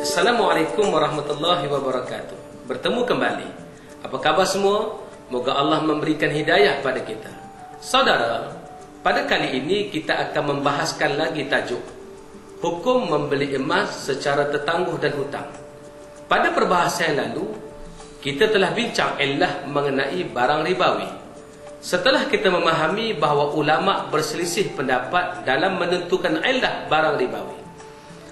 Assalamualaikum warahmatullahi wabarakatuh. Bertemu kembali. Apa kabar semua? Moga Allah memberikan hidayah pada kita. Saudara, pada kali ini kita akan membahaskan lagi tajuk hukum membeli emas secara tertangguh dan hutang. Pada perbahasan yang lalu, kita telah bincang illah mengenai barang ribawi. Setelah kita memahami bahawa ulama berselisih pendapat dalam menentukan illah barang ribawi.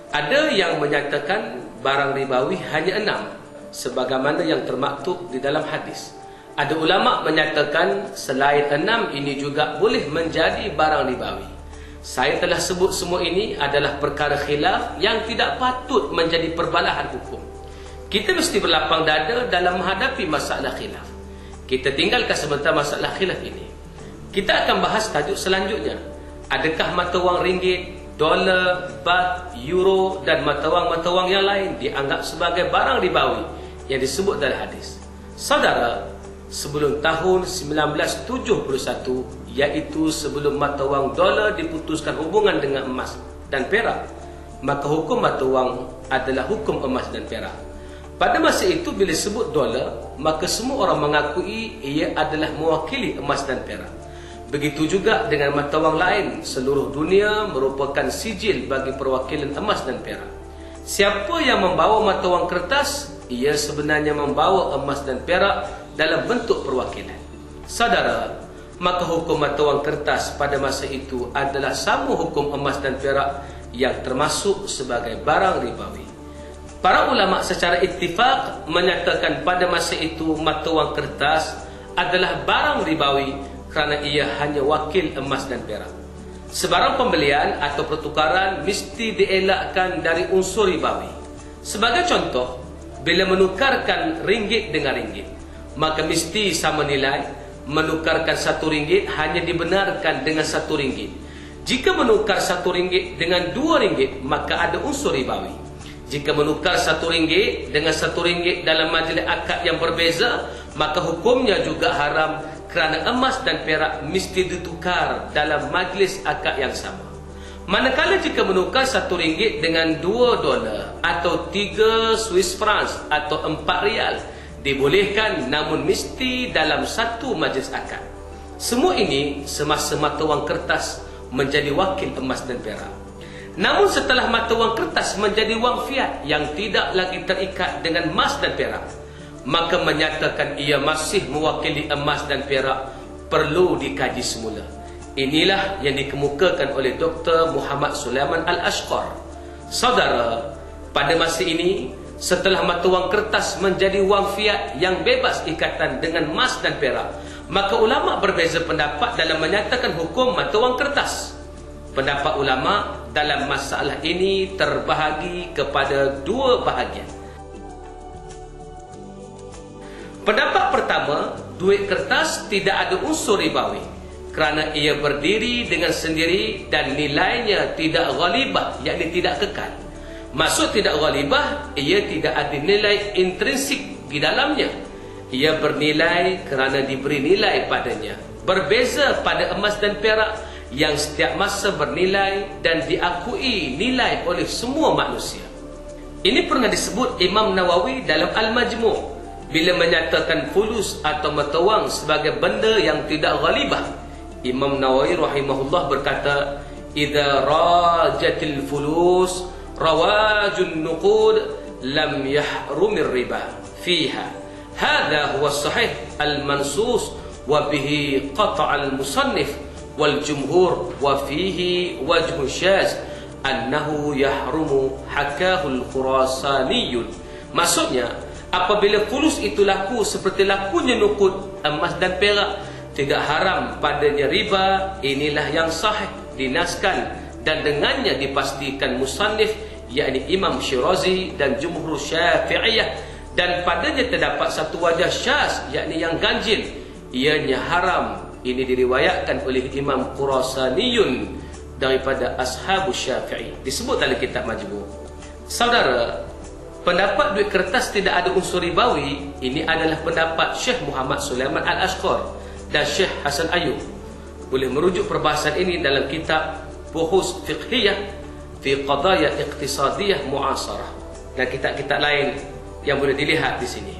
Ada yang menyatakan barang ribawi hanya 6, sebagaimana yang termaktub di dalam hadis. Ada ulama menyatakan selain 6 ini juga boleh menjadi barang ribawi. Saya telah sebut semua ini adalah perkara khilaf yang tidak patut menjadi perbalahan hukum. Kita mesti berlapang dada dalam menghadapi masalah khilaf. Kita tinggalkan sebentar masalah khilaf ini. Kita akan bahas tajuk selanjutnya. Adakah mata wang ringgit, dolar, bat, euro dan mata wang yang lain dianggap sebagai barang ribawi yang disebut dalam hadis? Saudara, sebelum tahun 1971, iaitu sebelum mata wang dolar diputuskan hubungan dengan emas dan perak, maka hukum mata wang adalah hukum emas dan perak. Pada masa itu bila sebut dolar, maka semua orang mengakui ia adalah mewakili emas dan perak. Begitu juga dengan mata wang lain, seluruh dunia merupakan sijil bagi perwakilan emas dan perak. Siapa yang membawa mata wang kertas, ia sebenarnya membawa emas dan perak dalam bentuk perwakilan. Saudara, maka hukum mata wang kertas pada masa itu adalah sama hukum emas dan perak yang termasuk sebagai barang ribawi. Para ulama secara ittifaq menyatakan pada masa itu mata wang kertas adalah barang ribawi kerana ia hanya wakil emas dan perak. Sebarang pembelian atau pertukaran mesti dielakkan dari unsur ribawi. Sebagai contoh, bila menukarkan ringgit dengan ringgit, maka mesti sama nilai. Menukarkan RM1 hanya dibenarkan dengan RM1. Jika menukar RM1 dengan RM2, maka ada unsur ribawi. Jika menukar RM1 dengan RM1 dalam majlis akad yang berbeza, maka hukumnya juga haram kerana emas dan perak mesti ditukar dalam majlis akad yang sama. Manakala jika menukar RM1 dengan $2 atau 3 Swiss francs atau 4 rial, dibolehkan namun mesti dalam satu majlis akad. Semua ini semasa mata wang kertas menjadi wakil emas dan perak. Namun setelah mata wang kertas menjadi wang fiat yang tidak lagi terikat dengan emas dan perak, maka menyatakan ia masih mewakili emas dan perak perlu dikaji semula. Inilah yang dikemukakan oleh Dr. Muhammad Sulaiman Al-Ashqar. Saudara, pada masa ini, setelah mata wang kertas menjadi wang fiat yang bebas ikatan dengan emas dan perak, maka ulama berbeza pendapat dalam menyatakan hukum mata wang kertas. Pendapat ulama dalam masalah ini terbahagi kepada dua bahagian. Pendapat pertama, duit kertas tidak ada unsur ribawi kerana ia berdiri dengan sendiri dan nilainya tidak ghalibah, yakni tidak kekal. Maksud tidak ghalibah, ia tidak ada nilai intrinsik di dalamnya. Ia bernilai kerana diberi nilai padanya. Berbeza pada emas dan perak yang setiap masa bernilai dan diakui nilai oleh semua manusia. Ini pernah disebut Imam Nawawi dalam Al-Majmu' bila menyatakan fulus atau mata wang sebagai benda yang tidak ghalibah. Imam Nawawi rahimahullah berkata, "Idza rajatil fulus rawajun nuqud lam yahrumir riba fiha. Hadha huwa sahih al-mansus wa bihi qata'a al-musannif wal jumhur wa fihi wajhu syaz annahu yahrumu hakahul khurasaniyun." Maksudnya, apabila fulus itu laku seperti lakunya nuqud emas dan perak, tidak haram padanya riba. Inilah yang sahih dinaskan dan dengannya dipastikan musannif, yakni Imam Syirazi dan jumhur Syafi'iyah, dan padanya terdapat satu wajah syaz, yakni yang ganjil, ianya haram. Ini diriwayatkan oleh Imam Khurasaniyun daripada Ashabus Syafi'i, disebut dalam kitab Majmu'. Saudara, pendapat duit kertas tidak ada unsur ribawi ini adalah pendapat Syekh Muhammad Sulaiman Al-Ashqar dan Syekh Hasan Ayub. Boleh merujuk perbahasan ini dalam kitab Buhus Fiqhiyah fi Qadaya Iqtisadiyah Mu'asarah. dan kitab-kitab lain yang boleh dilihat di sini.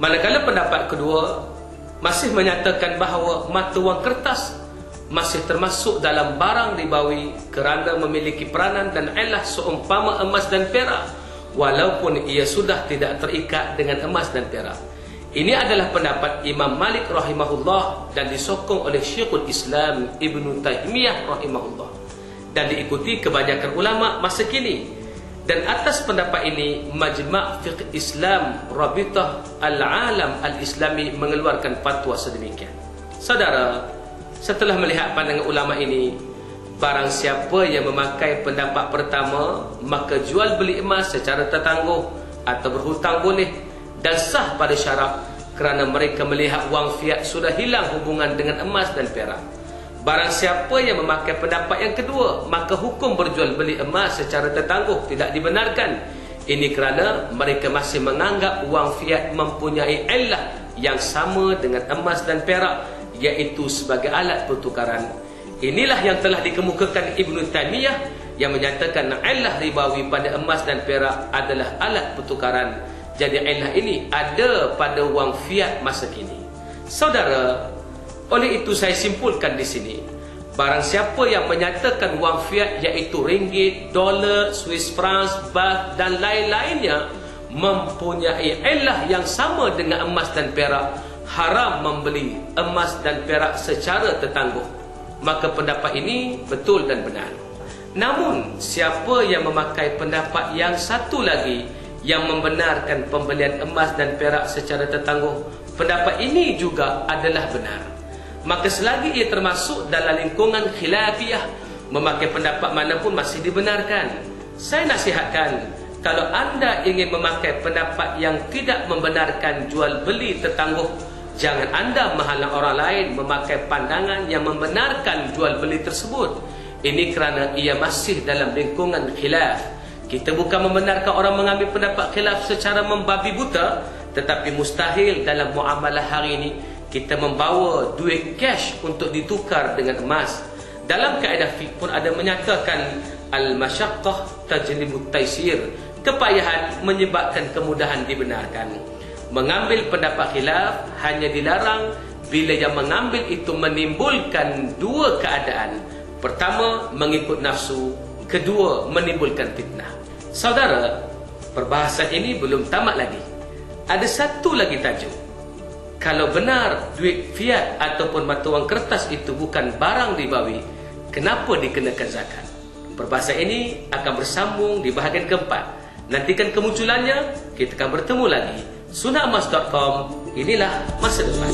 Manakala pendapat kedua masih menyatakan bahawa mata wang kertas masih termasuk dalam barang ribawi kerana memiliki peranan dan elah seumpama emas dan perak, walaupun ia sudah tidak terikat dengan emas dan perak. Ini adalah pendapat Imam Malik rahimahullah dan disokong oleh Syekhul Islam Ibn Taymiyah rahimahullah dan diikuti kebanyakan ulama masa kini. Dan atas pendapat ini, Majma' Fiqh Islam Rabitah Al-Alam Al-Islami mengeluarkan fatwa sedemikian. Saudara, setelah melihat pandangan ulama ini, barang siapa yang memakai pendapat pertama, maka jual beli emas secara tertangguh atau berhutang boleh dan sah pada syarat kerana mereka melihat wang fiat sudah hilang hubungan dengan emas dan perak. Barang siapa yang memakai pendapat yang kedua, maka hukum berjual beli emas secara tertangguh tidak dibenarkan. Ini kerana mereka masih menganggap wang fiat mempunyai illah yang sama dengan emas dan perak, iaitu sebagai alat pertukaran. Inilah yang telah dikemukakan Ibn Taymiyah yang menyatakan illah ribawi pada emas dan perak adalah alat pertukaran. Jadi illah ini ada pada wang fiat masa kini. Saudara, oleh itu saya simpulkan di sini, barang siapa yang menyatakan wang fiat iaitu ringgit, dolar, Swiss francs, baht dan lain-lainnya mempunyai illah yang sama dengan emas dan perak, haram membeli emas dan perak secara tertangguh. Maka pendapat ini betul dan benar. Namun siapa yang memakai pendapat yang satu lagi yang membenarkan pembelian emas dan perak secara tertangguh, pendapat ini juga adalah benar. Maka selagi ia termasuk dalam lingkungan khilafiyah, memakai pendapat manapun masih dibenarkan. Saya nasihatkan, kalau anda ingin memakai pendapat yang tidak membenarkan jual beli tertangguh, jangan anda menghalang orang lain memakai pandangan yang membenarkan jual beli tersebut. Ini kerana ia masih dalam lingkungan khilaf. Kita bukan membenarkan orang mengambil pendapat khilaf secara membabi buta, tetapi mustahil dalam muamalah hari ini kita membawa duit cash untuk ditukar dengan emas. Dalam kaedah fiqh pun ada menyatakan al-masyaqqah tajlibut taysir, kepayahan menyebabkan kemudahan dibenarkan. Mengambil pendapat khilaf hanya dilarang bila yang mengambil itu menimbulkan dua keadaan. Pertama, mengikut nafsu. Kedua, menimbulkan fitnah. Saudara, perbahasan ini belum tamat lagi. Ada satu lagi tajuk. Kalau benar duit fiat ataupun mata wang kertas itu bukan barang ribawi, kenapa dikenakan zakat? Perbahasan ini akan bersambung di bahagian keempat. Nantikan kemunculannya, kita akan bertemu lagi. Sunahemas.com, inilah masa depan.